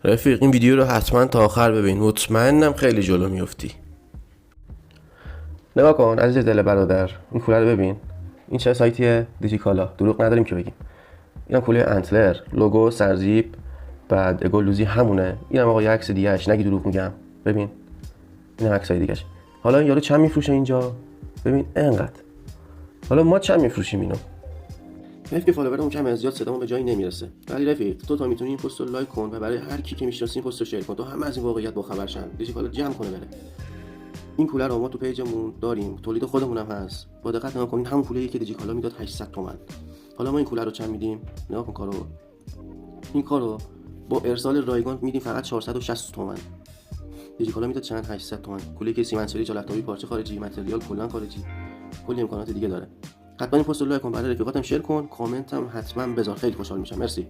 رفیق این ویدیو رو حتما تا آخر ببین، مطمئنم خیلی جلو میافتی. نگاه کن عزیز دل برادر، این کوله رو ببین. این چه سایتیه؟ دیجیکالا. دروغ نداریم که بگیم. اینم کوله انتلر، لوگو سرزیپ، بعد گلدوزی همونه. اینم آقا یه عکس دیگه‌اش، نگی دروغ میگم. ببین این عکسای دیگه‌اش. حالا این یارو چند میفروشه اینجا؟ ببین اینقدر. حالا ما چند میفروشیم اینو؟ حیف که فالوورمون کم، از زیاد صدامون به جایی نمیرسه. ولی رفیق تو تا میتونی این پست رو لایک کن و برای هر کی که میشناسی این پست رو شیر کن تا همه از این واقعیت باخبر شن. دیجیکالا جمع کنه بره. این کوله رو ما تو پیجمون داریم، تولید خودمون هم هست. با دقت نگاه کنین، همون کوله‌ای که دیجیکالا میداد 800 تومن. حالا ما این کوله رو چند میدیم؟ نگاه کن کارو. این کارو با ارسال رایگان میدیم فقط 460 تومن. دیجیکالا میداد چند؟ 800 تومن. کوله‌ای که سیمنسری جالتابی، پارچه خارجی، متریال کلا خارجی، کلی امکانات دیگه داره. حتما این پست رو لایک کن، برای رفیقاتم شیر کن، کامنت هم حتما بذار، خیلی خوشحال میشم. مرسی.